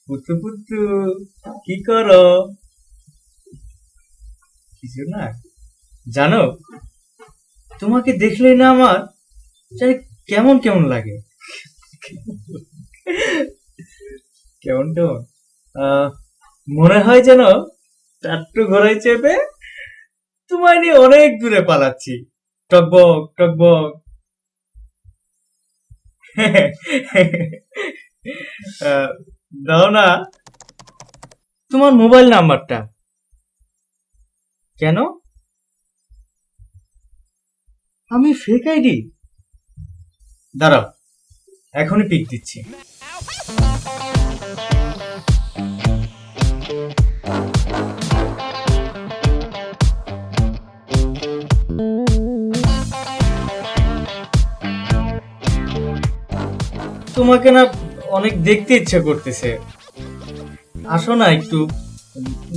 পুতু পুতু কি করো? কিছু না। জানো, তোমাকে দেখলেই না আমার জানি কেমন কেমন লাগে। কেমন কেমন মনে হয় যেন টাট্টু ঘোড়ায় চেপে তোমায় নিয়ে অনেক দূরে পালাচ্ছি। টকবক টকবক। দাও না তোমার মোবাইল নাম্বারটা। কেন? আমি ফেক আইডি? দাঁড়াও, এখনই পিক দিচ্ছি। তোমাকে না অনেক দেখতে ইচ্ছা করতেছে। আসো না একটু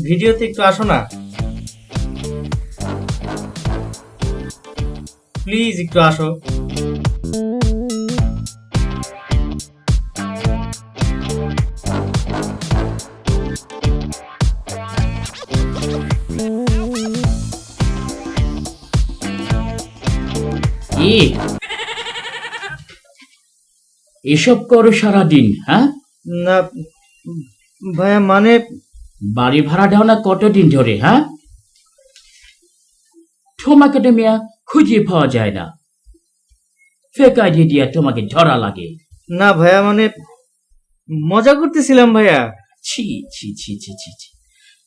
ভিডিওতে, একটু আসো না প্লিজ, একটু আসো। কি এসব করো সারাদিন? হ্যাঁ না ভাইয়া, মানে বাড়ি ভাড়া দাও না কতদিন ধরে? হ্যাঁ, তোমাকে তো মিয়া খুঁজে পাওয়া যায় না। ফেক আইডি দিয়ে তোমাকে ধরা লাগে। না ভাইয়া, মানে মজা করতেছিলাম ভাইয়া। ছি ছি ছি ছি ছি ছি,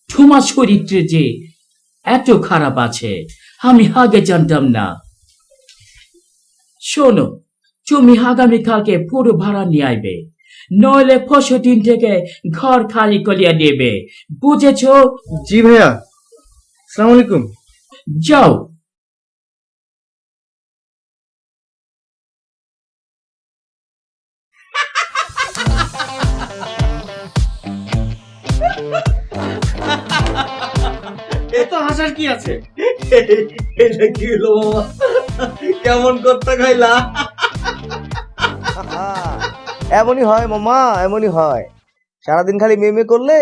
তোমার চরিত্রে যে এত খারাপ আছে আমি আগে জানতাম না। শোনো, তুমি আগামীকালকে পুরো ভাড়া নিয়ে আইবে, নইলে ৫০ দিন থেকে ঘর খালি করিয়া দেবে, বুঝেছো? জি ভাইয়া, আসসালামু আলাইকুম। যাও। এত হাসার কি আছে? এটা কি হলো মামা? কেমন কথা খাইলা? এমনই হয় মামা, এমনই হয়। সারাদিন খালি মেয়ে মেয়ে করলে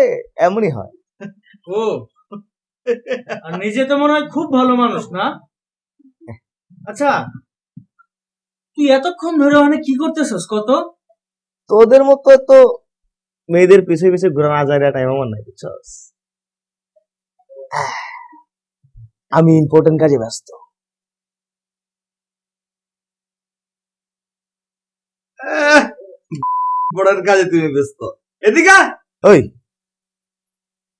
এমনই হয়। ও, আর নিজে তো মনে হয় খুব ভালো মানুষ না? আচ্ছা, তুই এতক্ষণ ধরে ওখানে কি করতেছস কত? তোদের মতো তো মেয়েদের পিছনে পিছনে ঘোরা না যায় টাইম আমার নাই, বুঝছস? আমি ইম্পর্টেন্ট কাজে ব্যস্ত। বড়ার কাজে তুমি ব্যস্ত। এদিকে ওই,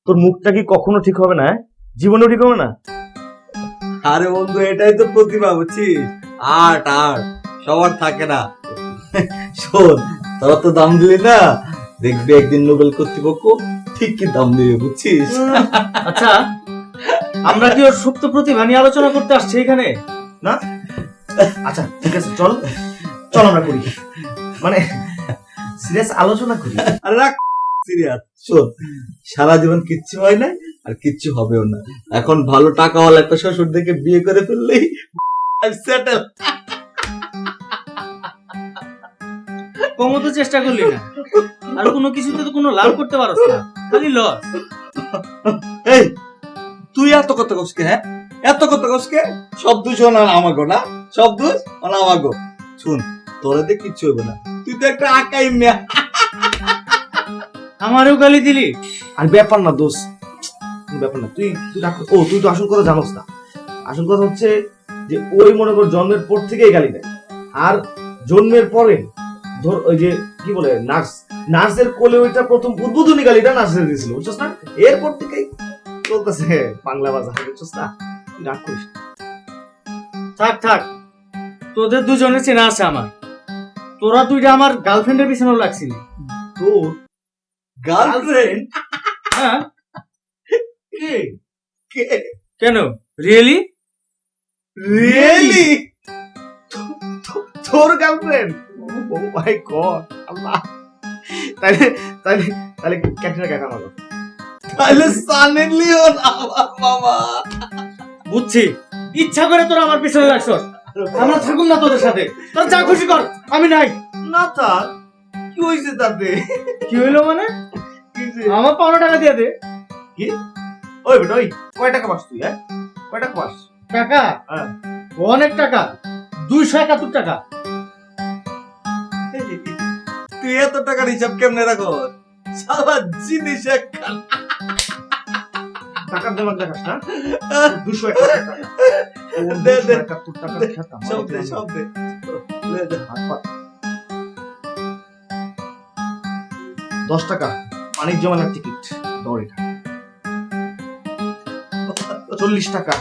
তোর মুখটা কি কখনো ঠিক হবে না? জীবনেও ঠিক হবে না। আরে বন্ধু, এটাই তো প্রতিভা, বুঝছিস? আর্ট আর্ট সবার থাকে না। শোন, তোরা তো দাম দিলি না, দেখবি একদিন নোবেল কর্তৃপক্ষ ঠিক কি দাম দিবে, বুঝছিস? আচ্ছা, আমরা কি ওর সুপ্ত প্রতিভা নিয়ে আলোচনা করতে আসছি এখানে? না? আচ্ছা ঠিক আছে, চল চল আমরা করি, মানে সিরিয়াস আলোচনা করি। আর রাখ সিরিয়াস। শোন, সারা জীবন কিচ্ছু হয় না আর কিচ্ছু হবেও না। এখন ভালো টাকাওয়ালা একটা শ্বশুর দেখে বিয়ে করে ফেললেই সেটেল। কমও তো চেষ্টা করলি না, আর কোনো কিছুতে তো কোনো লাভ করতে পারছ না, খালি লস। এই, তুই এত কথা কসকে? হ্যাঁ, এত কথা কসকে? সব দোষ আমাগো না, সব দোষ আমাগো। শুন, তোরা দিয়ে কিচ্ছু হবে না, তুই তো একটা আকাই মেয়া। আমারও গালি দিলি? আর ব্যাপার না দোষ, ব্যাপার না। তুই তুই তুই তো আসল কথা জানোস না। আসল কথা হচ্ছে যে ওই মনে কর জন্মের পর থেকেই গালি দেয়, আর জন্মের পরে ধর ওই যে কি বলে নার্সের কোলে ওইটা প্রথম উদ্বোধনী গালিটা নার্সের দিয়েছিল, বুঝছস না? এরপর থেকেই চলতেছে বাংলা বাজার, বুঝছস না? তুই রাগ করিস না। থাক থাক, তোদের দুজনে চেনা আছে আমার। তোরা দুইটা আমার গার্লফ্রেন্ডের পিছনেও লাগছিলি। তোর গার্লফ্রেন্ড? হ্যাঁ, কে? কেন? রিয়েলি? রিয়েলি? তোর গার্লফ্রেন্ড? ও মাই গড, আল্লাহ! তাহলে তাহলে তাহলে ক্যাটরিনা কাইফ আমার। তাহলে সানি লিওন আমার মামা। বুঝছি, ইচ্ছা করে তোরা আমার পিছনে লাগছস। আমরা থাকুন না তোদের সাথে, তোরা যা খুশি কর, আমি নাই। না থাক, কি হয়েছে তাতে? কি হইলো মানে? আমার 15 টাকা দিয়ে দে। ওই বেটা ওই কয় টাকা পাস তুই? হ্যাঁ, কয় টাকা পাস? টাকা হ্যাঁ। অনেক টাকা, 271 টাকা। তুই এত টাকার হিসাব কেমনে রাখো? সারা জিনিস একখান। টাকার দেমাগ দেখাস না? 271 টাকা। দে, দে। 271 টাকা খেতাম। সব দে, সব দে। দে, দে। 10 টাকা বাণিজ্য মেলার টিকিট ধর এটা। 40 টাকা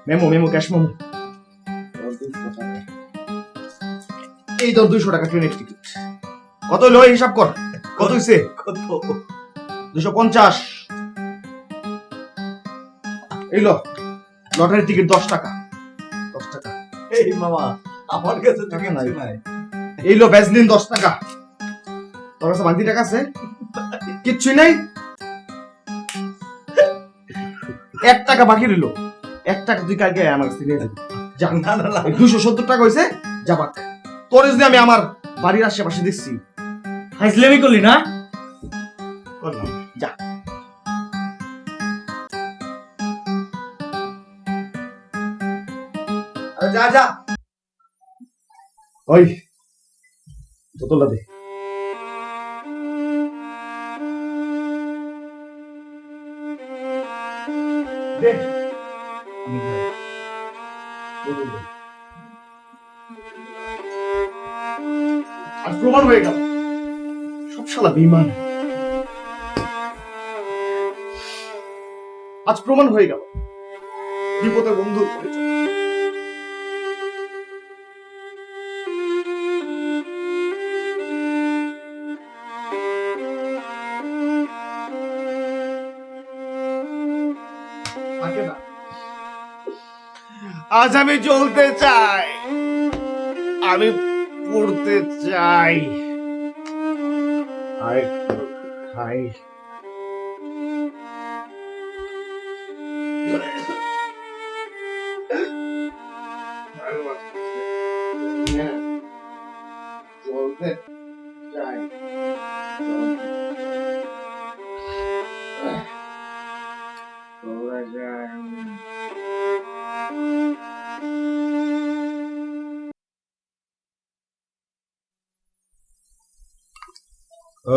মেমো ক্যাশ মেমো। এই ধর 200 টাকা ট্রেনের টিকিট। কত হলো হিসাব কর, কত হইছে? কত? 250। এই লো লটারির টিকিট 10 টাকা। 10 টাকা। এই মামা, আমার কাছে তো টাকা কিছু নাই। নাই। এই লো ভ্যাসলিন 10 টাকা। তোর কাছে বাকি টাকা আছে? কিচ্ছুই নাই। 1 টাকা বাকি রইল। 1 টাকা তুই কালকে আমার কাছে নিয়ে যাবি। যা। না, না, না। 270 টাকা হয়েছে, যাবাক। তোর যদি আমি আমার বাড়ির আশেপাশে দেখছি, ফাইজলামি করলি না? যা। আরে যা, যা। ওই বোতলটা দে। দে। আমি খাই। বোতল দে। আজ প্রমাণ হয়ে গেল সব শালা বেঈমান। আজ প্রমাণ হয়ে গেল বিপদের বন্ধু পরিচয়। থাকে না। আজ আমি চলতে চাই, আমি পড়তে চাই, আরেকটু খাই। চলতে চাই।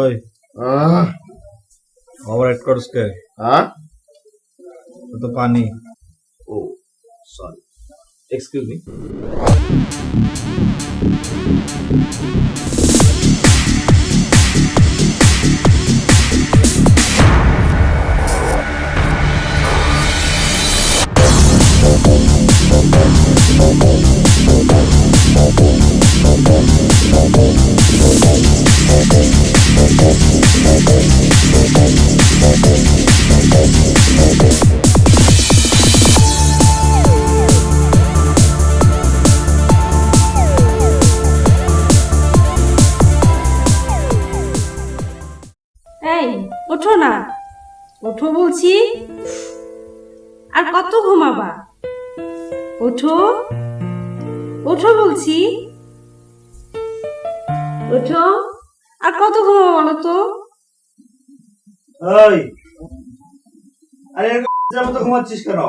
ওই, আহ ওভারহেড করস কে? হ্যাঁ তো পানি। ও সরি, এক্সকিউজ মি। এই ওঠো না, ওঠো বলছি। আর কত ঘুমাবা? ওঠো, ওঠো বলছি। ওঠো, আর কত ঘুমাবো বলো তো? ওই আরে এর মতো ঘুমাচ্ছিস কেন?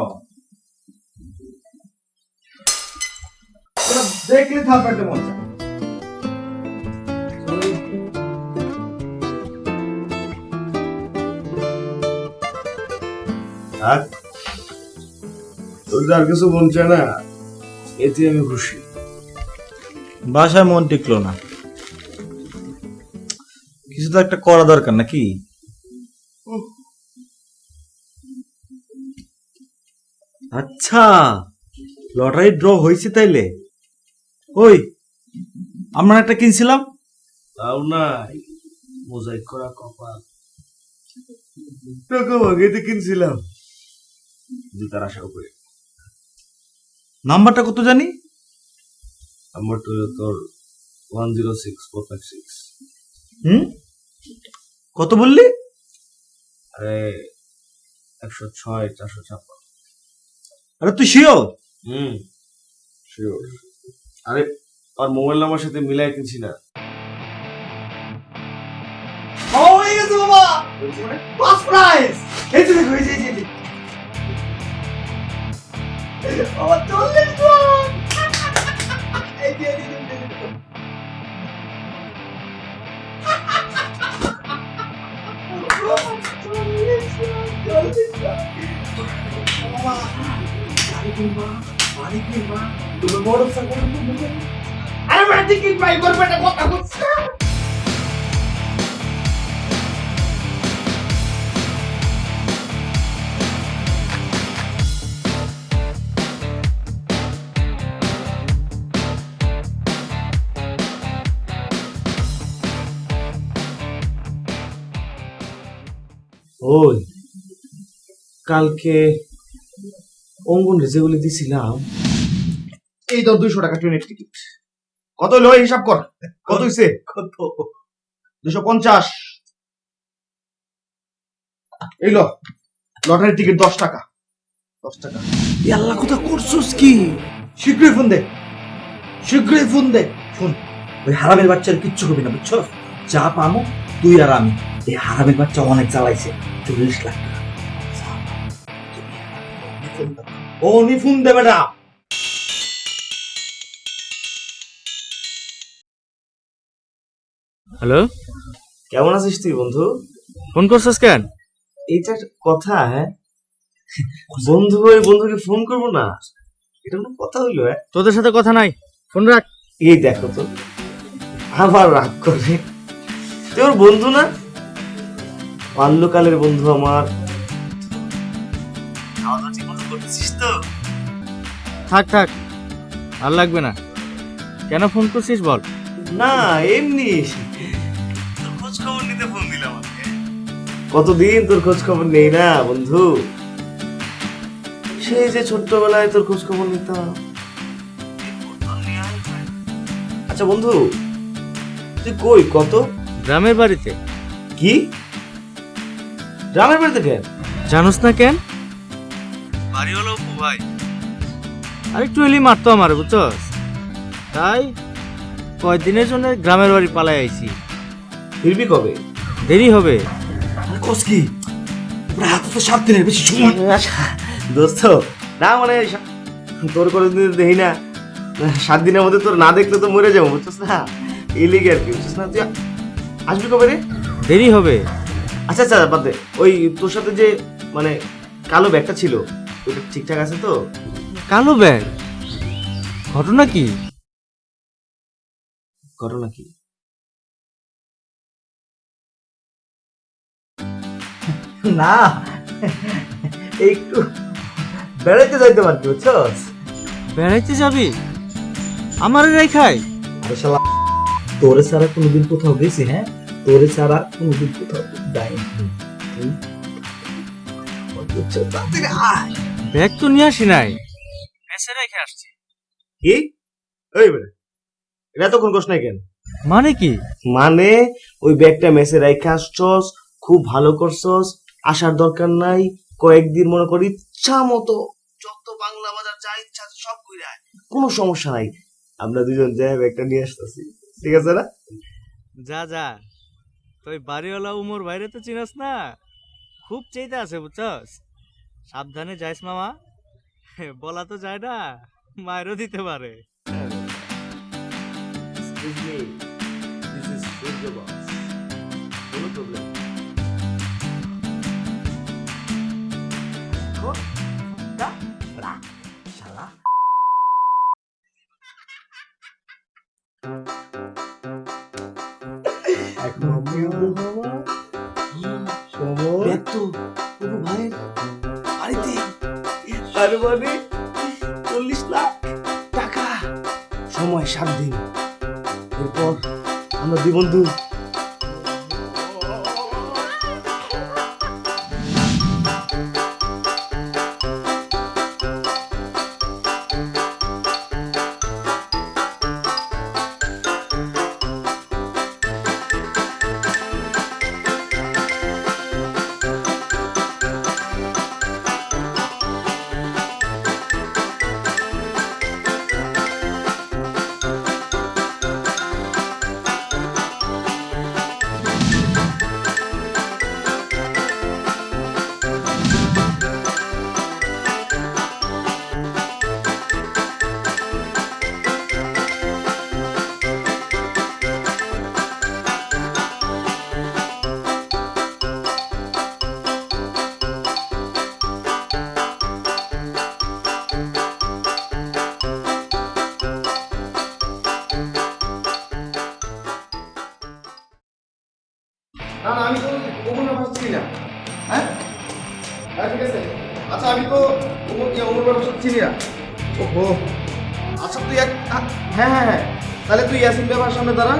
তোরা দেখলে থাপড়াতে মন চায়। থাক, তোর আর কিছু মন চায় না, এতে আমি খুশি। বাসায় মন টিকলো না, কিছু তো একটা করা দরকার নাকি? আচ্ছা, লটারি ড্র হয়েছে তাইলে? ওই, আমরা একটা কিনছিলাম। তাও নাই, মোজাইক করা কপাল। টাকা ভাগেতে কিনছিলাম জুতার আশা করে। নাম্বারটা কত জানি? নাম্বারটা হলো তোর 106456। হুম, কত বললি? আরে 106 456। আরে তুই শিওর? শিওর। আরে আর মোবাইল নাম্বার সাথে মিলাই কিনছি না। মানে ফার্স্ট প্রাইজ। এই যে দেখো, এই যে আমার 40 জন। এই যে ওই কালকে অঙ্গন যেগুলি দিছিলাম, এই তোর 200 টাকা ট্রেনের টিকিট। কত হলো হিসাব কর, কত হইছে? কত? 250। এই লো, লটারির টিকিট 10 টাকা। 10 টাকা। আল্লাহ কথা করছস কি? শীঘ্রই ফোন দে, শীঘ্রই ফোন দে, ফোন। ওই হারামের বাচ্চার কিচ্ছু হবে না, বুঝছো? যা পামো তুই আর আমি। এই হারামের বাচ্চা অনেক জ্বালাইছে, 40 লাখ টাকা। ও নি ফোন দে বেটা। হ্যালো, কেমন আছিস তুই বন্ধু? ফোন করছিস কেন? এইটা একটা কথা, হ্যাঁ? বন্ধু হয়ে বন্ধুকে ফোন করবো না, এটা কোনো কথা হইলো? হ্যাঁ, তোদের সাথে কথা নাই, ফোন রাখ। এই দেখো তো, আবার রাগ করে। তুই ওর বন্ধু না? বাল্যকালের বন্ধু আমার। খাওয়া দাওয়া ঠিক মতো করতেছিস তো? থাক থাক, আর লাগবে না। কেন ফোন করছিস বল? না, এমনি তোর খোঁজ খবর নিতে ফোন দিলাম আজকে। কতদিন তোর খোঁজ খবর নেই না বন্ধু। সেই যে ছোট্টবেলায় তোর খোঁজ খবর নিতাম। আচ্ছা বন্ধু, তুই কই কত? গ্রামের বাড়িতে। কি গ্রামের বাড়িতে কেন? জানোস না কেন? বাড়িওয়ালা অপু ভাই আর একটু এলি মারতো আমার, বুঝছস? তাই কয়েকদিনের জন্য গ্রামের বাড়ি পালাই আইছি। ফিরবি কবে? দেরি হবে। কস কি? হাতে তো 7 দিনের বেশি সময়। দোস্ত, না মানে তোর কোনোদিন দেখি না, 7 দিনের মধ্যে তোর না দেখলে তো মরে যাবো, বুঝছিস না? ইলিগে আর কি, বুঝছিস না? তুই আসবি কবে রে? দেরি হবে। আচ্ছা আচ্ছা, বাদ দে। ওই তোর সাথে যে মানে কালো ব্যাগটা ছিল, ওটা ঠিকঠাক আছে তো? কালো ব্যাগ? ঘটনা কি? ঘটনা কি? না, একটু বেড়াইতে যাইতে পারতি, বুঝছস? বেড়াইতে যাবি? আমার রেখাই? আরে শালা, তোরে ছাড়া কোনোদিন কোথাও গেছি? হ্যাঁ, তোরে ছাড়া কোনোদিন কোথাও যাইনি। ব্যাগ তো নিয়ে আসি নাই, এসে রেখে আসছি। কি? ওই বেটা, এটা এতক্ষণ কোশ নাই কেন? মানে কি? মানে ওই ব্যাগটা মেসে রাইখা আসছস, খুব ভালো করছস, আসার দরকার নাই। কয়েকদিন মনে করি ইচ্ছা মতো যত বাংলা বাজার যা ইচ্ছা আছে সব কইরা আয়, কোনো সমস্যা নাই। আমরা দুজন যাই ব্যাগটা নিয়ে আসতেছি, ঠিক আছে না? যা যা, তুই বাড়িওয়ালা উমর বাইরে তো চিনাস না, খুব চেইতে আছে, বুঝছস? সাবধানে যাইস মামা, বলা তো যায় না, মায়েরও দিতে পারে। Excuse me, this is Surya Boss. কোনো প্রবলেম? শালা দেখ তো, অপু ভাইয়ের বাড়িতে। আরে মানে 40 লাখ টাকা, সময় 7 দিন, এরপর আমরা দুই বন্ধু চিনি না। ওহো, আচ্ছা তুই হ্যাঁ হ্যাঁ হ্যাঁ, তাহলে তুই ইয়াসিন বাবার সামনে দাঁড়া,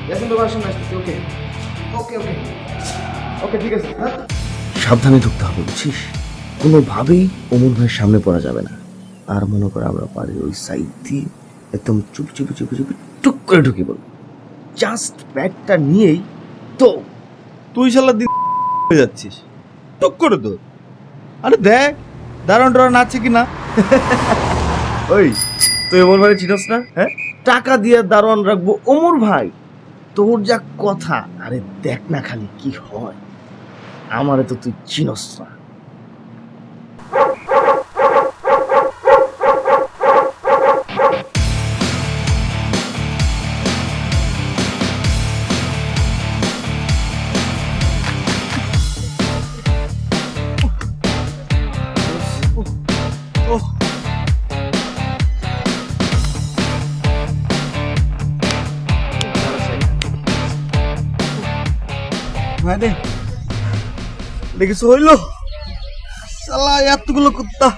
ইয়াসিন বাবার সামনে আসতেছি। ওকে ওকে ওকে ওকে, ঠিক আছে। হ্যাঁ, সাবধানে ঢুকতে হবে, বুঝছিস? কোনোভাবেই অমর ভাইয়ের সামনে পড়া যাবে না। আর মনে করে আমরা বাড়ির ওই সাইড দিয়ে একদম চুপি চুপি চুপি চুপি টুক করে ঢুকে পড়বো। জাস্ট ব্যাগটা নিয়েই তো তুই শালা দিন হয়ে যাচ্ছিস টুক করে তো। আরে দেখ দারুণ দারুণ আছে কি না। ওই তুই অমর ভাই চিনস না? হ্যাঁ, টাকা দিয়ে দারোয়ান রাখবো অমর ভাই? তোর যা কথা, আরে দেখ না খালি কি হয়। আমারে তো তুই চিনস না। মানে দেখিস হইলো শালা এতগুলো কুত্তা,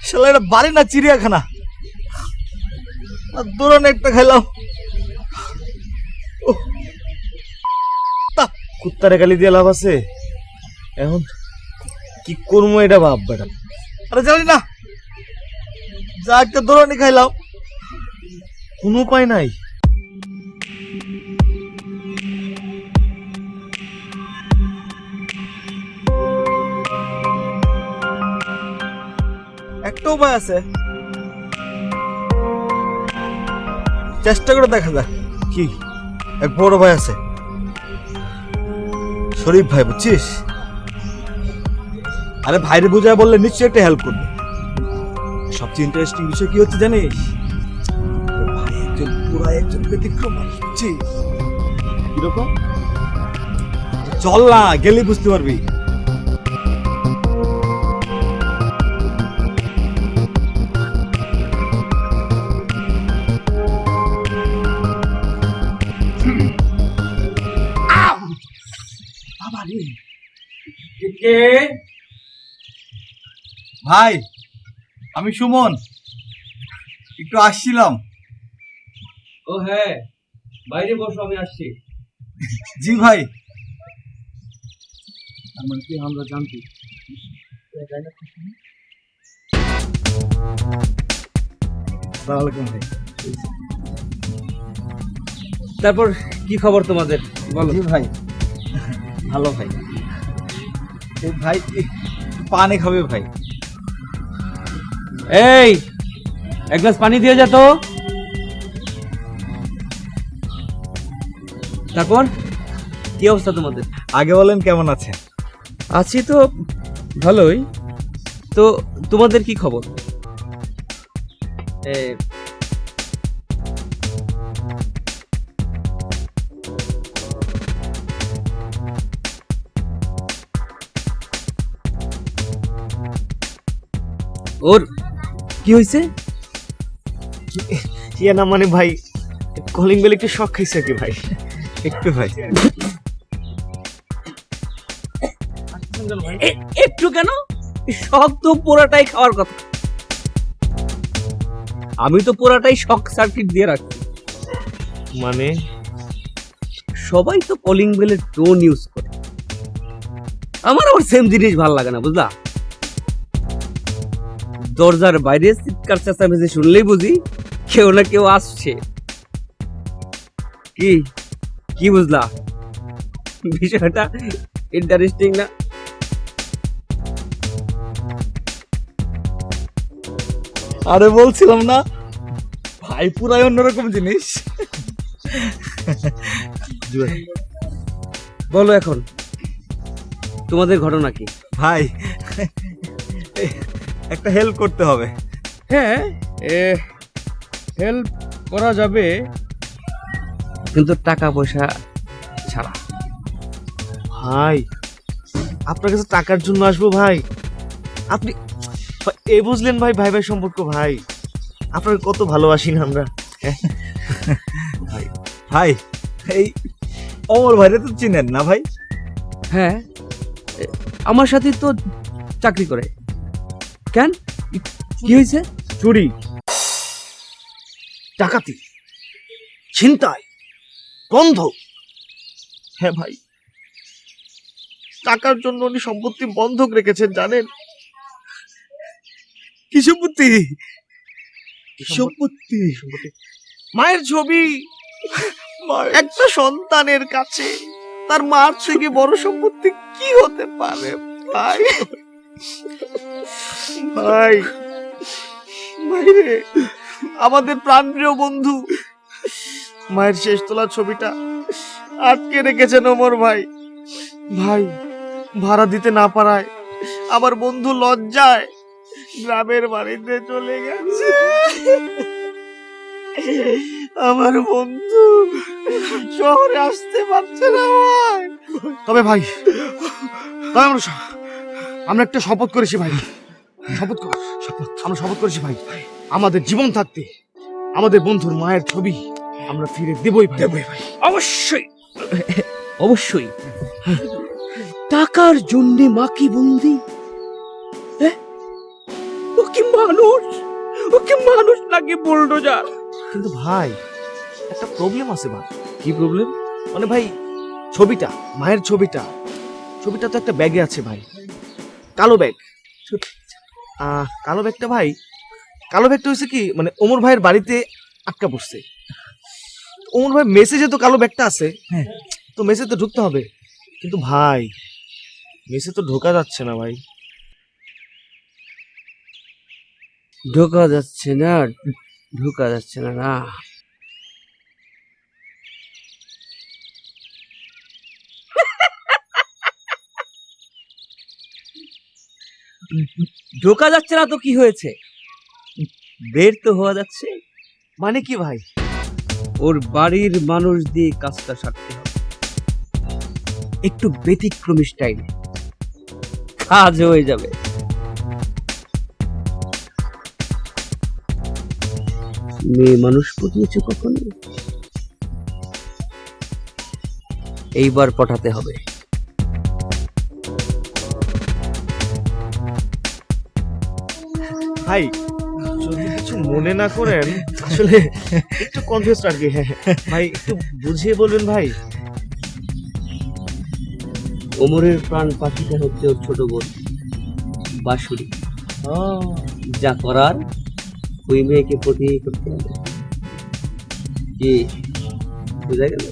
শালা এটা বাড়ি না চিড়িয়াখানা। দৌড়ানো একটা খাইলাম। কুত্তারে গালি দিয়ে লাভ আছে? এখন কি করবো এটা ভাব বেটা। আরে জানি না, যা একটা দৌড়ানি খাইলাম। কোনো উপায় নাই। একটা উপায় আছে, চেষ্টা করে দেখা যাক। কি? এক বড় ভাই আছে, শরীফ ভাই, বুঝছিস? আরে ভাইরে বুঝায় বললে নিশ্চয়ই একটা হেল্প করবে। সবচেয়ে ইন্টারেস্টিং বিষয় কি হচ্ছে জানিস? ওর ভাই একজন পুরা একজন ব্যতিক্রম মানুষ, বুঝছিস? কিরকম? চল না, গেলেই বুঝতে পারবি। ভাই আমি সুমন, একটু আসছিলাম। ও হ্যাঁ, বাইরে বসো, আমি আসছি। জি ভাই। আমার কি আমরা জানতি? আসসালামু আলাইকুম ভাই। তারপর কি খবর তোমাদের বলো? জি ভাই, ভালো ভাই। এই ভাই পানি খাবে ভাই। এই এক গ্লাস পানি দিয়ে যা তো। তারপর কি অবস্থা তোমাদের? আগে বলেন কেমন আছে? আছি তো ভালোই। তো তোমাদের কি খবর? ওর কি হয়েছে? ইয়ে না মানে ভাই, কলিং বেল একটু শখ খাইছে কি ভাই? একটু ভাই। একটু কেন? শখ তো পুরাটাই খাওয়ার কথা। আমি তো পুরাটাই শক সার্কিট দিয়ে রাখছি। মানে সবাই তো কলিং বেলের টোন ইউজ করে, আমার আবার সেম জিনিস ভালো লাগে না, বুঝলা? দরজার বাইরে চিৎকার চেঁচামেচি শুনলেই বুঝি কেউ না কেউ আসছে। কি কি বুঝলা বিষয়টা? ইন্টারেস্টিং না? আরে বলছিলাম না ভাই, পুরাই অন্যরকম জিনিস। বলো এখন তোমাদের ঘটনা কি? ভাই একটা হেল্প করতে হবে। হ্যাঁ, হেল্প করা যাবে, কিন্তু টাকা পয়সা ছাড়া। ভাই আপনার কাছে টাকার জন্য আসবো ভাই? আপনি এ বুঝলেন ভাই, ভাই ভাই সম্পর্ক ভাই। আপনার কত ভালোবাসি না আমরা। ভাই এই অমর ভাইরে তো চিনেন না ভাই? হ্যাঁ, আমার সাথে তো চাকরি করে। কেন? কি হয়েছে? চুরি, ডাকাতি, ছিনতাই, বন্ধক। হ্যাঁ ভাই, টাকার জন্য উনি সম্পত্তি বন্ধক রেখেছেন, জানেন? কি সম্পত্তি? সম্পত্তি মায়ের ছবি। একটা সন্তানের কাছে তার মার থেকে বড় সম্পত্তি কি হতে পারে ভাই? ভাই, ভাই রে, আমাদের প্রাণপ্রিয় বন্ধু মায়ের শেষ তোলা ছবিটা আটকে রেখেছেন ওমর ভাই। ভাই, ভাড়া দিতে না পারায় আমার বন্ধু লজ্জায় গ্রামের বাড়িতে চলে গেছে। আমার বন্ধু শহরে আসতে পারছে না ভাই। তবে ভাই, আমরা একটা শপথ করেছি ভাই। আমরা শপথ করেছি ভাই, আমাদের জীবন থাকতে আমাদের বন্ধুর মায়ের ছবি আমরা ফিরে দেবই ভাই। অবশ্যই, অবশ্যই। টাকার জন্য মা কি বন্দি? ও কি মানুষ? ও কি মানুষ নাকি বুলডোজার? কিন্তু ভাই, একটা প্রবলেম আছে ভাই। কি প্রবলেম? মানে ভাই, ছবিটা, মায়ের ছবিটা তো একটা ব্যাগে আছে ভাই, কালো ব্যাগ। কালো ব্যাগটা ভাই, কালো ব্যাগটা হয়েছে কি, মানে ওমর ভাইয়ের বাড়িতে আটকা পড়ছে। ওমর ভাই মেসেজে তো কালো ব্যাগটা আছে, তো মেসে তো ঢুকতে হবে। কিন্তু ভাই, মেসে তো ঢোকা যাচ্ছে না ভাই। ঢোকা যাচ্ছে না, ঢোকা যাচ্ছে না না। ঢোকা যাচ্ছে না তো কি হয়েছে? বের তো হওয়া যাচ্ছে। মানে কি ভাই? ওর বাড়ির মানুষ দিয়ে কাজটা সারতে হবে, একটু ব্যতিক্রমী স্টাইল, কাজ হয়ে যাবে। মেয়ে মানুষ পটিয়েছে কখনো? এইবার পটাতে হবে। ভাই, যদি কিছু মনে না করেন, আসলে একটু কনফিউজ আর কি। ভাই, একটু বুঝিয়ে বলবেন ভাই। ওমরের প্রাণ পাখিটা হচ্ছে ওর ছোট বোন বাঁশুরি। যা করার ওই মেয়েকে পটিয়ে করতে হবে। কি বুঝা গেল?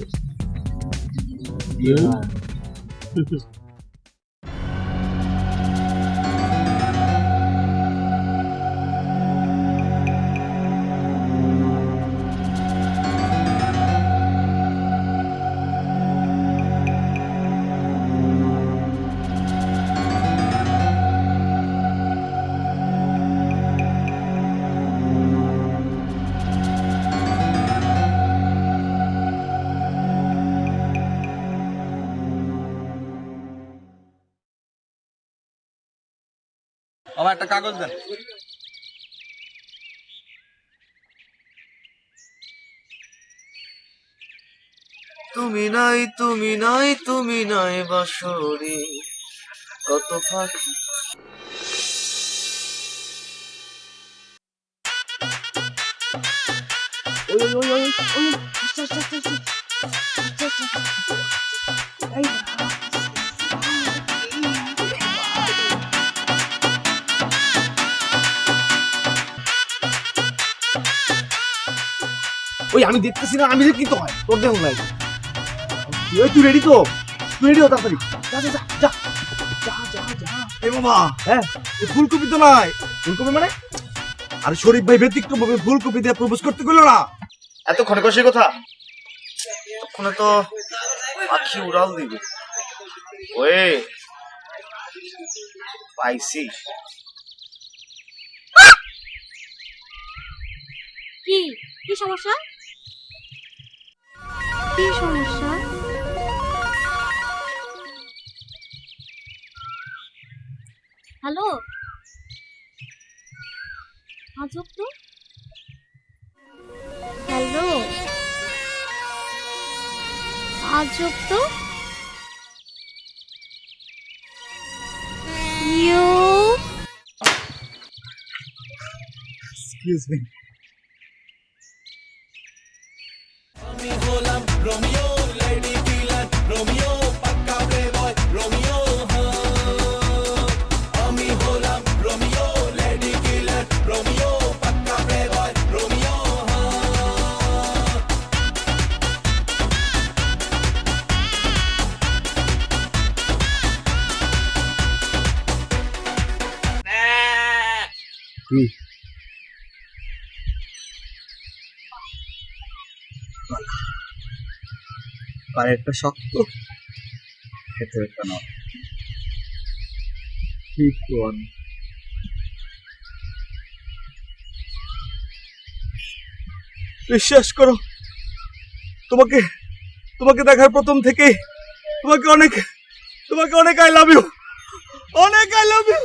আমার একটা কাগজ দেন। তুমি নাই, তুমি নাই, তুমি নাই বাঁশরি, কত ফাঁকি। ওই আমি দেখতেছি না, আমি দেখি তো হয়, তোর দেখুন নাই। তুই রেডি তো? তুই রেডি হ তাড়াতাড়ি। যা যা যা যা যা যা যা। এ মামা, হ্যাঁ, এই ফুলকপি তো নাই। ফুলকপি মানে? আরে শরীফ ভাই ব্যতিক্রম ভাবে ফুলকপি দিয়ে প্রপোজ করতে গেল না। এতক্ষণে কষে কথা, এতক্ষণে তো পাখি উড়াল দিবে। ওয়ে পাইছি। কি কি সমস্যা? কি সমস্যা? হ্যালো, আজব তো। হ্যালো, আজব তো। ইয়ো এক্সকিউজ মি। পায়েরটা শক্ত, ভেতরেরটা নরম। ঠিক কোন বিশ্বাস করো, তোমাকে তোমাকে দেখার প্রথম থেকে তোমাকে অনেক আই লাভ ইউ, অনেক আই লাভ ইউ।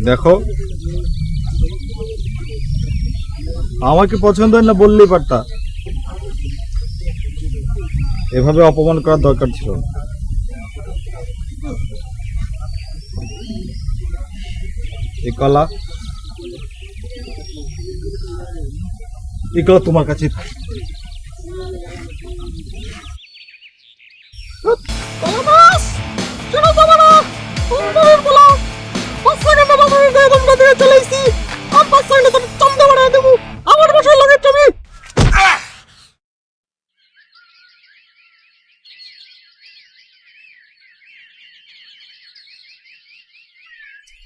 দেখো, আমাকে পছন্দ হয় না বললেই পারতা, এভাবে অপমান করার দরকার ছিল না। এই কলা তোমার কাছে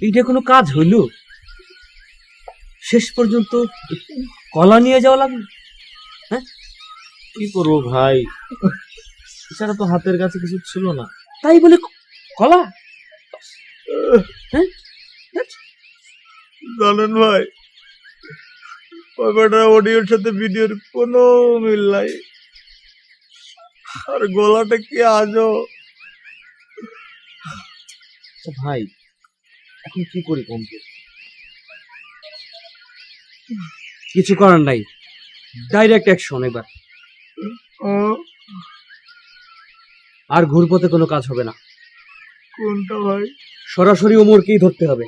এইটা কোনো কাজ হইল? শেষ পর্যন্ত কলা নিয়ে যাওয়া লাগলো। কি করবো ভাই, এছাড়া তো হাতের কাছে কিছু ছিল না। তাই বলে কলা? জানেন ভাই, ওই বেটার অডিওর সাথে ভিডিওর কোনো মিল নাই, আর গলাটা কি আজও। ভাই এখন কি করি কম? কিছু করার নাই, ডাইরেক্ট অ্যাকশন এবার। আর ঘুরপথে কোনো কাজ হবে না। কোনটা ভাই? সরাসরি ওমরকেই ধরতে হবে।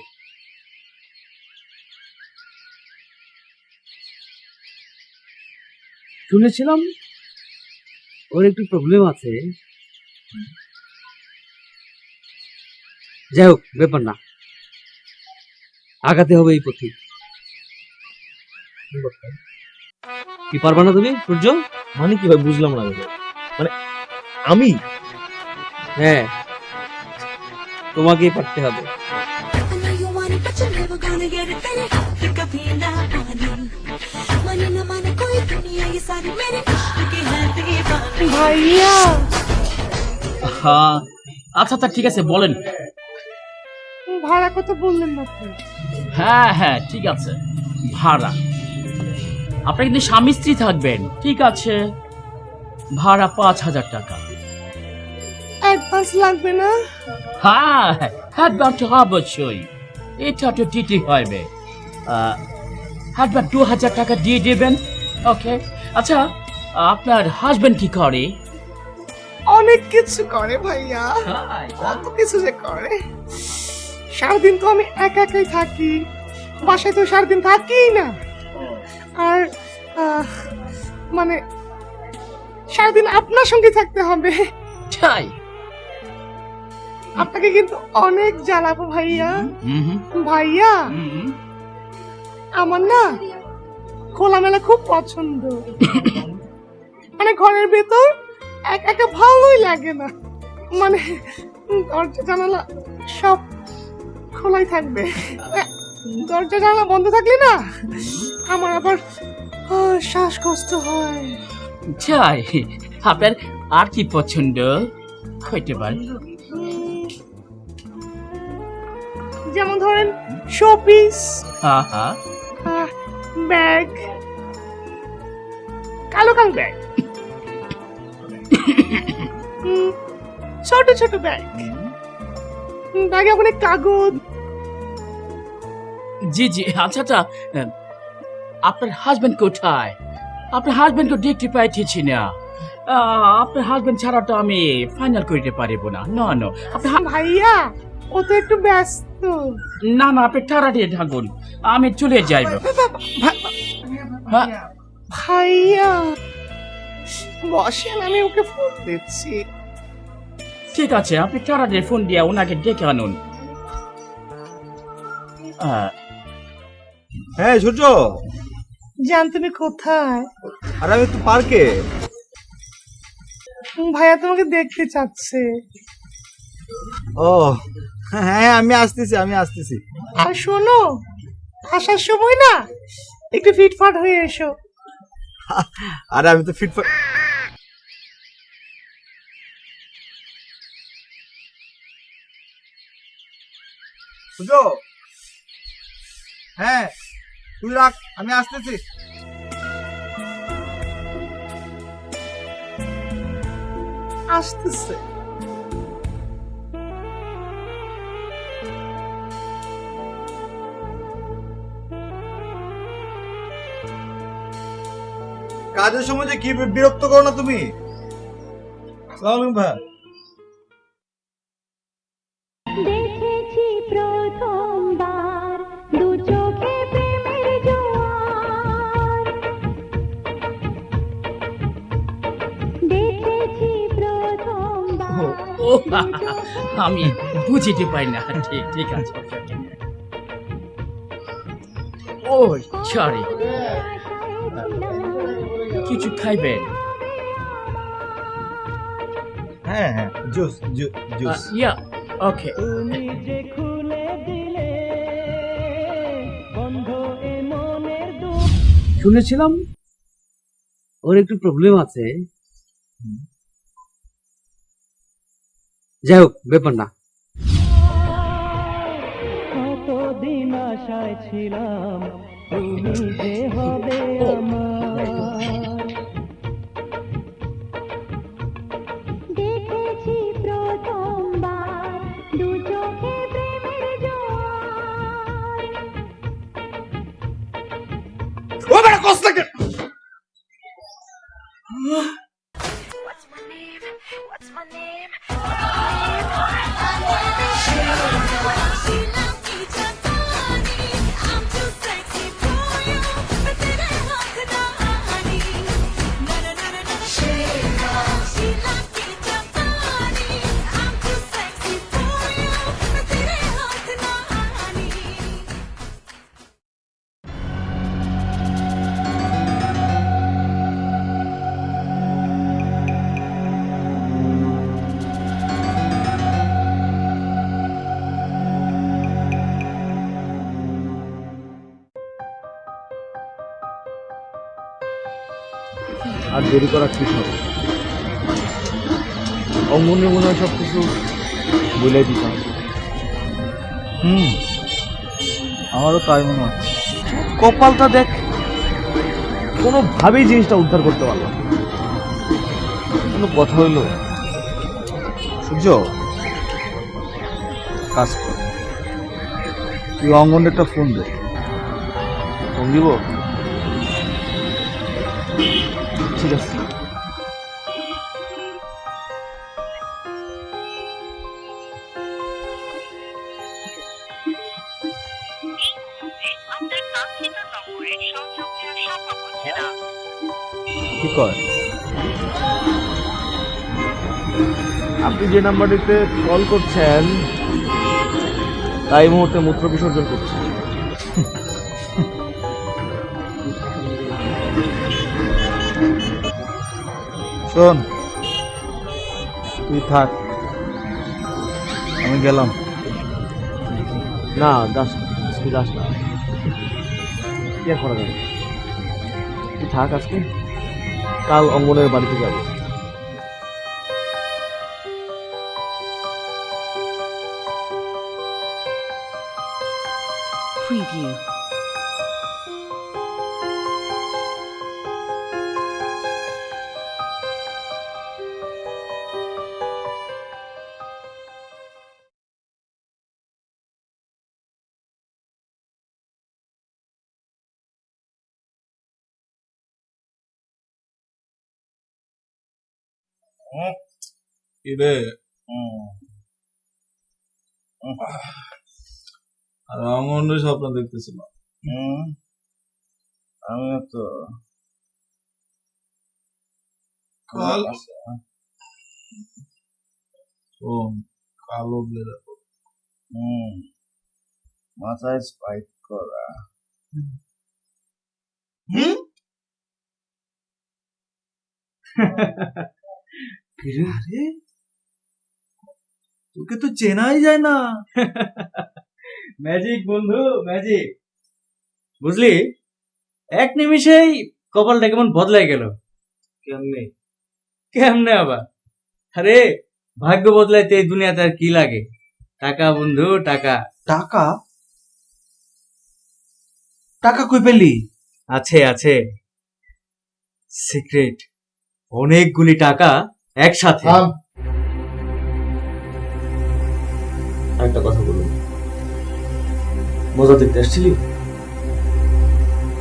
শুনেছিলাম ওর একটু প্রবলেম আছে। যাই হোক, ব্যাপার না, আগাতে হবে এই পথে। কি পারবা না তুমি সূর্য? মানে কি ভাই, বুঝলাম না ভাই। মানে আমি? হ্যাঁ, তোমাকেই পারতে হবে। Money no money, कोई दुनिया ये सारी मेरे इश्क की है। ভাইয়া হ্যাঁ আচ্ছা আচ্ছা ঠিক আছে বলেন। ভাড়া কত বললেন না তো? হ্যাঁ হ্যাঁ ঠিক আছে, ভাড়া আপনি কিন্তু স্বামী স্ত্রী থাকবেন, ঠিক আছে। ভাড়া 5,000 টাকা। অ্যাডভান্স লাগবে না? হ্যাঁ অ্যাডভান্স অবশ্যই, এটা তো দিতে হবে। অ্যাডভান্স 2,000 টাকা দিয়ে দেবেন, ওকে। আচ্ছা আপনার হাজবেন্ড কি করে? অনেক কিছু করে ভাইয়া, কত কিছু যে করে। সারাদিন তো আমি একা একাই থাকি, বাসায় তো সারাদিন থাকি না। আর মানে সারাদিন আপনার সঙ্গে থাকতে হবে। তাই? আপনাকে কিন্তু অনেক জ্বালাবো ভাইয়া। হুম ভাইয়া হুম। আমার না খোলামেলা খুব পছন্দ। মানে ঘরের ভেতর একা একা ভালোই লাগে না, মানে দরজা জানালা সব খোলাই থাকবে। দরজা জানালা বন্ধ থাকলে না আমার আবার শ্বাসকষ্ট হয়। তাই? আপনার আর কি পছন্দ হইতে পারে? যেমন ধরেন শোপিস, হ্যাঁ হ্যাঁ। ব্যাগ, কালো কালো ব্যাগ, ছোট ছোট ব্যাগ, ব্যাগে অনেক কাগজ। জি জি আচ্ছা আচ্ছা, আপনার হাজবেন্ড কোথায়? আপনার হাজবেন্ডকে দেখতে পাইতেছি না। আপনার হাজবেন্ড ছাড়া তো আমি ফাইনাল করতে পারিব না। না না আপনার ভাইয়া ও তো একটু ব্যস্ত। না না আপনি তাড়াতাড়ি থাকুন, আমি চলে যাইব। হ্যাঁ ভাইয়া বসেন, আমি ওকে ফোন দিচ্ছি। ঠিক আছে, আপনি তাড়াতাড়ি ফোন দিয়ে ওনাকে ডেকে আনুন। হ্যাঁ সূর্য, জান তুমি কোথায়? আর আমি একটু পার্কে। ভাইয়া তোমাকে দেখতে চাচ্ছে। ও হ্যাঁ, আমি আসতেছি। আর শোনো, আসার সময় না একটু ফিটফাট হয়ে এসো। আরে আমি তো ফিট। সূর্য, হ্যাঁ তুই রাখ, আমি আসতেছি। আসতেছে। কাজের সময় যে কি বিরক্ত করো না তুমি। সালাম ভাই। দেখেছি প্রথমবার দু চোখে প্রেমের জোয়ার, দেখেছি প্রথমবার। ও আমি বুঝিতে পারি না। ঠিক ঠিক আছে। ও সরি, কিছু খাইবেন? হ্যাঁ হ্যাঁ, জুস জুস। ইয়া ওকে। শুনেছিলাম ওর একটু প্রবলেম আছে। যাই হোক, ব্যাপার না। কতদিন আশায় ছিলাম তুমি যে হবে আমার। দেখেছি প্রথমবার দু চোখে প্রেমের জোয়ার। ও বড় কষ্ট লাগে। আর দেরি করা ঠিক হবে। অঙ্গনে মনে হয় সবকিছু বলে দিতাম। আমারও তাই মনে হচ্ছে। কপালটা দেখ, কোনোভাবেই জিনিসটা উদ্ধার করতে পারলাম না। কোনো কথা হইলো সূর্য, কাজ কর, তুই অঙ্গনে একটা ফোন দে। ফোন দিব? ঠিক আছে। কি কর? আপনি যে নাম্বারটিতে কল করছেন তাই মুহূর্তে মূত্র বিসর্জন করছে। শোন, তুই থাক, আমি গেলাম। না দাস, তুই দাস না, কি আর করা যাবে। তুই থাক, আজকে কাল অঙ্গনের বাড়িতে যাবো। Preview. রে আর অঙ্গনের স্বপ্ন দেখতেছিলাম। আমি তো কাল কালো বেরোবো। মাথায় স্পাইক করা। আরে তোকে তো চেনাই যায় না। ম্যাজিক বন্ধু, ম্যাজিক। বুঝলি, এক নিমিষেই কপালটা কেমন বদলাই গেল। কেমনে? কেমনে আবার? আরে ভাগ্য বদলাইতে এই দুনিয়াতে আর কি লাগে? টাকা বন্ধু, টাকা। টাকা? টাকা কই পেলি? আছে আছে, সিক্রেট, অনেকগুলি টাকা একসাথে। একটা কথা বলুন, মজা দেখতে আসছিলি?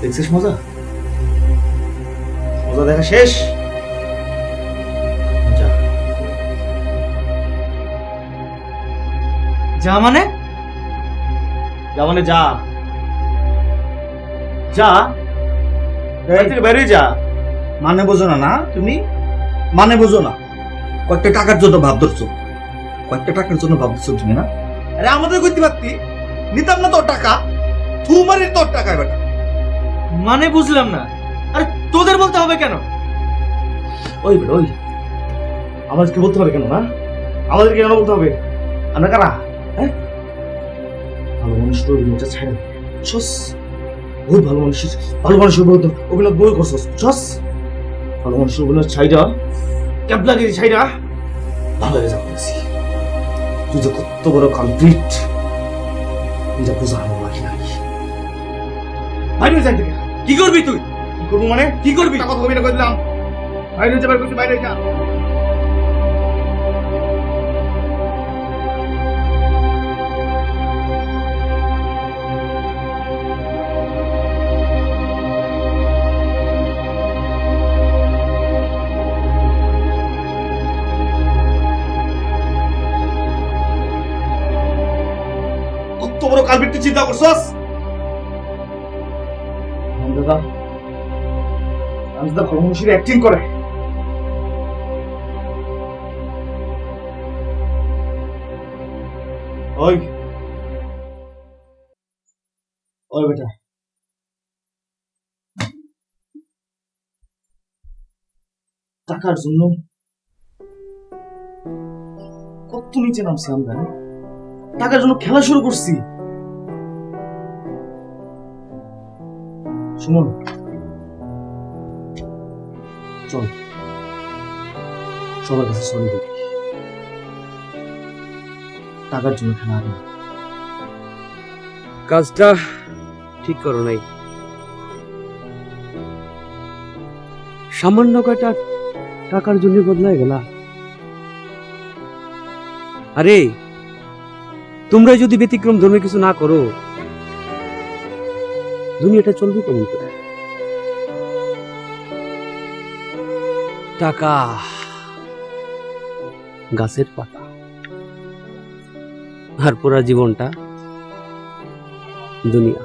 দেখছিস মজা? মজা দেখা শেষ, যা। যা মানে? যা মানে যা, যা, বাড়ি থেকে বেরিয়ে যা। মানে বোঝো না না তুমি? মানে বোঝো না? কয়েকটা টাকার জন্য ভাব ধরছো, কয়েকটা টাকার জন্য ভাব ধরছো তুমি না? আরে আমাদের করতে পারতি, নিতাম না তোর টাকা। তোমারই তোর টাকা বেটা। মানে বুঝলাম না। আরে তোদের বলতে হবে কেন? ওই বেটা ওই, আমাদেরকে বলতে হবে কেন? না আমাদেরকে কেন বলতে হবে? আমরা কারা? হ্যাঁ, ভালো মানুষের অভিনয়টা ছাড়া বুঝছস? বহুত ভালো মানুষ, ভালো মানুষের অভিনয় বই করছস বুঝছস? ভালো মানুষের অভিনয় ছাইরা ক্যাব লাগিয়ে ছাইরা ভালো হয়ে যাবো। তুই যে কত বড় কমপ্লিট এটা বোঝা আমার বাকি নাই। বাইরে যাই থেকে। কি করবি তুই? কি করবো মানে? কি করবি? কথা কবি না, কইলাম বাইরে যাবার কিছু, বাইরে যা। কত বড় কালপিট তুই চিন্তা করছস? দাদা আমি তো ভালো মানুষের অ্যাক্টিং করে। ওই ওই বেটা, টাকার জন্য কত নিচে নামছি আমরা, টাকার জন্য খেলা শুরু করছি। সুমন চল, সবার কাছে সরি বলি। টাকার জন্য খেলা হবে। কাজটা ঠিক করো নাই। সামান্য কয়টা টাকার জন্য বদলায় গেলা। আরে তোমরা যদি ব্যতিক্রম ধর্মে কিছু না করো, দুনিয়াটা চলবে কেমন করে? টাকা গাছের পাতা, আর পুরা জীবনটা দুনিয়া।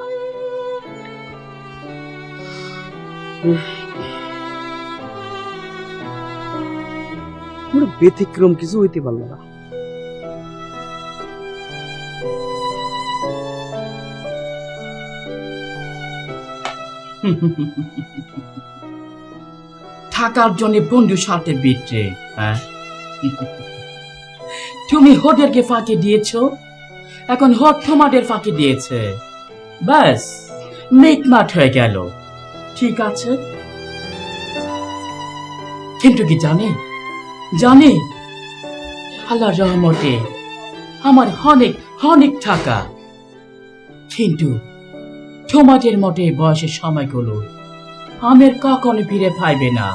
পুরো ব্যতিক্রম কিছু হইতে পারলো না। থাকার জন্য বন্ধুর সাথে বিটে, হ্যাঁ? তুমি হোদেরকে ফাঁকি দিয়েছো, এখন হোদ তোমাদের ফাঁকি দিয়েছে। ব্যাস মিটমাট হয়ে গেল। ঠিক আছে, কিন্তু কি জানি আল্লাহর রহমতে আমার অনেক অনেক টাকা, কিন্তু তোমাদের মতে বয়সের সময়গুলো আমের কখনো ফিরে পাইবে না।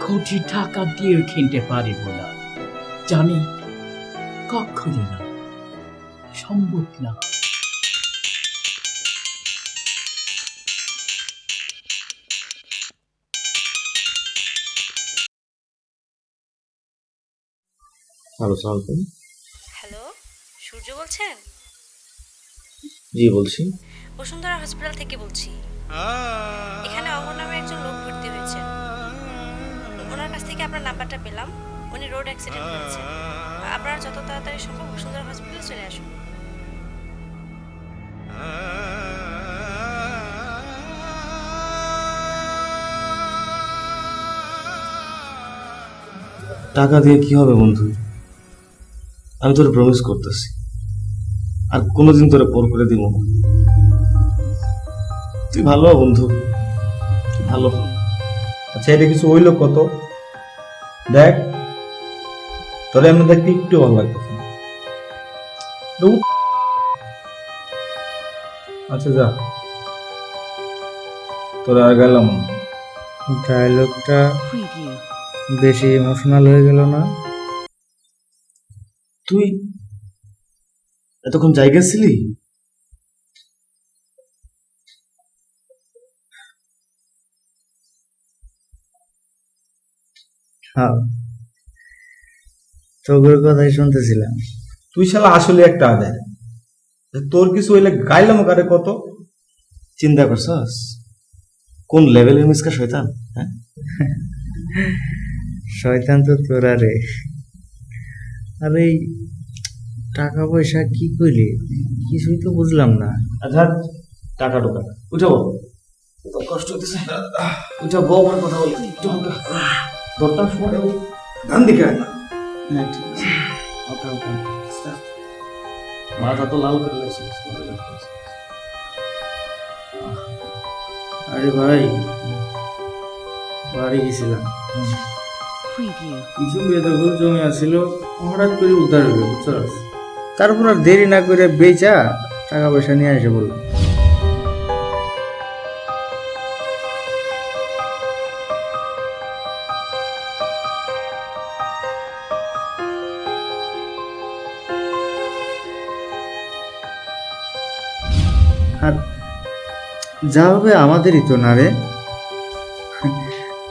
কোটি টাকা দিয়েও কিনতে পারিব না, জানি, কখনো না, সম্ভব না। হ্যালো, সালাম আলাইকুম। হ্যালো, সূর্য বলছেন? জি বলছি। বসুন্ধরা হসপিটাল থেকে বলছি। এখানে অমর নামে একজন লোক ভর্তি হয়েছেন। ওনার কাছ থেকে আপনার নাম্বারটা পেলাম। উনি রোড অ্যাক্সিডেন্ট করেছেন। আপনারা যত তাড়াতাড়ি সম্ভব বসুন্ধরা হসপিটালে চলে আসুন। টাকা দিয়ে কি হবে বন্ধু? আমি তোরে প্রমিস করতেছি, আর কোনোদিন তোরে পর করে দিব না। তুই ভালো হ বন্ধু, তুই ভালো হ। আচ্ছা, এটা কিছু হইল কত? দেখ, তোরে আমি দেখতে একটু ভালো লাগতেছে না। আচ্ছা যা, তোরা আর গেলাম না। ডায়লগটা বেশি ইমোশনাল হয়ে গেল না? তুই এতক্ষণ জায়গা ছিলি? হ্যাঁ, তোর কথাই শুনতেছিলাম। তুই শালা আসলে একটা আদায়। তোর কিছু হইলে গাইলাম কারে কত? চিন্তা করছস কোন লেভেলের মিসকা শয়তান? হ্যাঁ, শয়তান তো তোরা রে। আর এই টাকা পয়সা কি কইলি, কিছুই তো বুঝলাম না। আচ্ছা, টাকা টোকা উঠাবো, কষ্ট হইতেছে। উঠাবো, আমার কথা বলি দরকার সময় ধান দিকে। হ্যাঁ ঠিক আছে, ওকে ওকে। মাথা তো লাল করে লাগছে। আরে ভাই, বাড়ি গেছিলাম, কিছু বেদখল জমি আসছিল, হঠাৎ করে উদ্ধার হইল, বুঝছস? তারপর আর দেরি না করে বেচা টাকা পয়সা নিয়ে এসে বলল। আর যা হবে আমাদেরই তো না রে।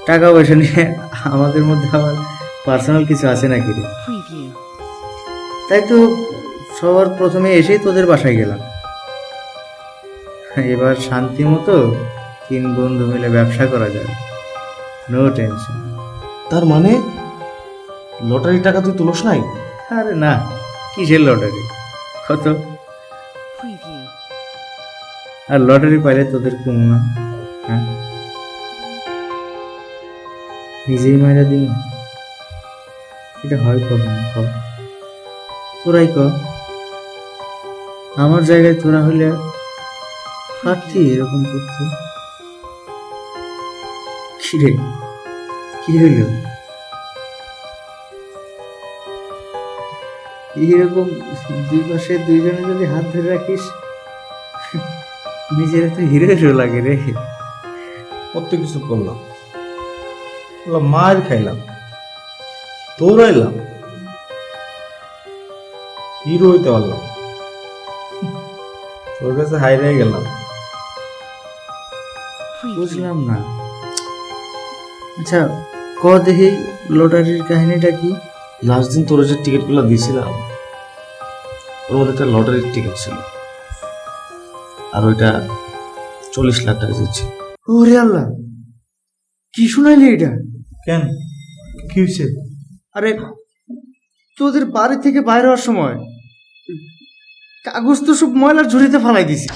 টাকা পয়সা নিয়ে আমাদের মধ্যে আবার পার্সোনাল কিছু আছে নাকি রে? তাই তো সবার প্রথমে এসেই তোদের বাসায় গেলাম। এবার শান্তি মতো 3 বন্ধু মিলে ব্যবসা করা যাবে, নো টেনশন। তার মানে লটারির টাকা তুই তুলস নাই? আরে না, কিসের লটারি, কত? আর লটারি পাইলে তোদের কমু না? হ্যাঁ, নিজেই মাইরা দিন, এটা হয় কবে না? কর, তোরাই কর। আমার জায়গায় তোরা হইলে পারতি এরকম করতে? কিরে, কি হইল? এরকম দুই পাশে দুইজনে যদি হাত ধরে রাখিস, নিজের তো হিরো হিরো লাগে রে। কত কিছু করলাম, মার খাইলাম, দৌড়াইলাম, হিরো হইতে পারলাম, তোর কাছে হাইরে গেলাম। বুঝলাম না। আচ্ছা ক দেখি লটারির কাহিনীটা কি? লাস্ট দিন তোর যে টিকিটগুলো দিয়েছিলাম, ওর মধ্যে একটা লটারির টিকিট ছিল, আর ওইটা 40 লাখ টাকা দিচ্ছে। ওরে আল্লাহ, কি শুনাইলি এটা? কেন, কি হয়েছে? আরে তোদের বাড়ি থেকে বাইরে হওয়ার সময় কাগজ তো সব ময়লার ঝুড়িতে ফালাই দিছি।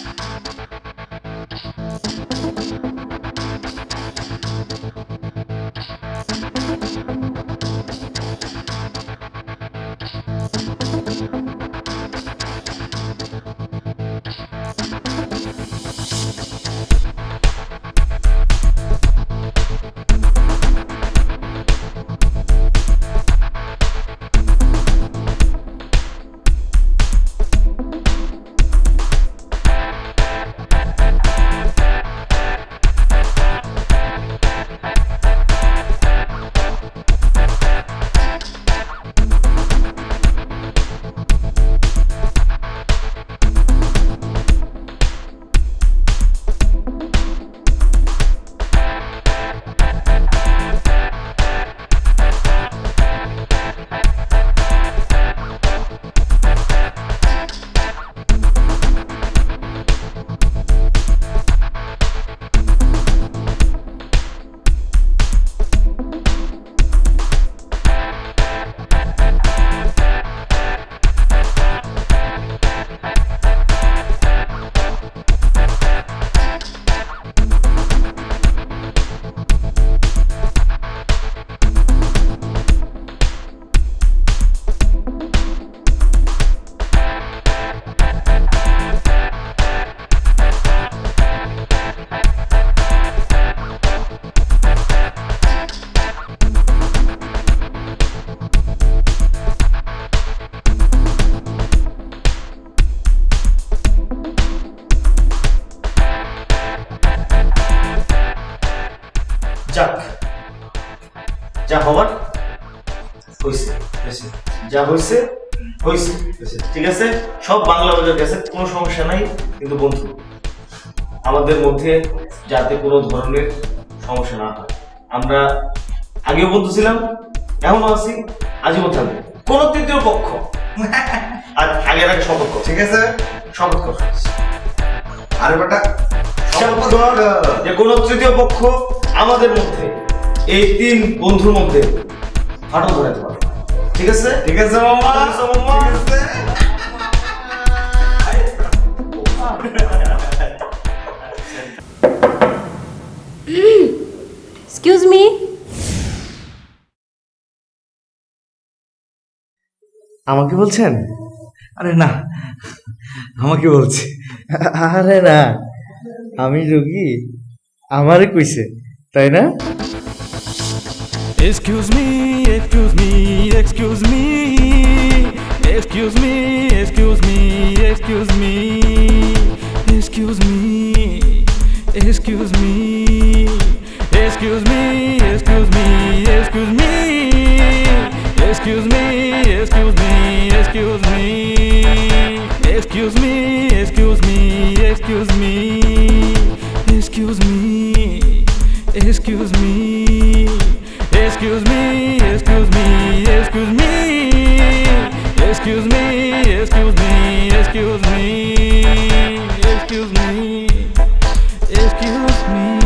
যাক, যা হবার হয়েছে, যা হয়েছে হয়েছে, ঠিক আছে। সব বাংলা বাজার গেছে, কোনো সমস্যা নাই। কিন্তু বন্ধু, আমাদের মধ্যে যাতে কোনো ধরনের সমস্যা না হয়, আমরা আগেও বন্ধু ছিলাম, এখনো আছি, আজীবন থাকবো। কোন তৃতীয় পক্ষ আর আগের আগে শপথ কর, ঠিক আছে? শপথ কর। আরে বেটা, শপথ কর যে কোন তৃতীয় পক্ষ আমাদের মধ্যে, এই 3 বন্ধুর মধ্যে ফাটল ধরাতে পারবে, ঠিক আছে? ঠিক আছে মামা, ঠিক আছে। Excuse me. আমাকে বলছেন? আরে না, আমাকে বলছি। আরে না, আমি যোগী, আমারে কইছে, তাই না? Excuse me, excuse me, excuse me, excuse me, excuse me, excuse me, excuse me, excuse me, excuse me, excuse me, excuse me, excuse me, excuse me, excuse me, excuse me, excuse me, excuse me, excuse me, excuse me. Excuse me, excuse me, excuse me, excuse me, excuse me, excuse me, excuse me, excuse me.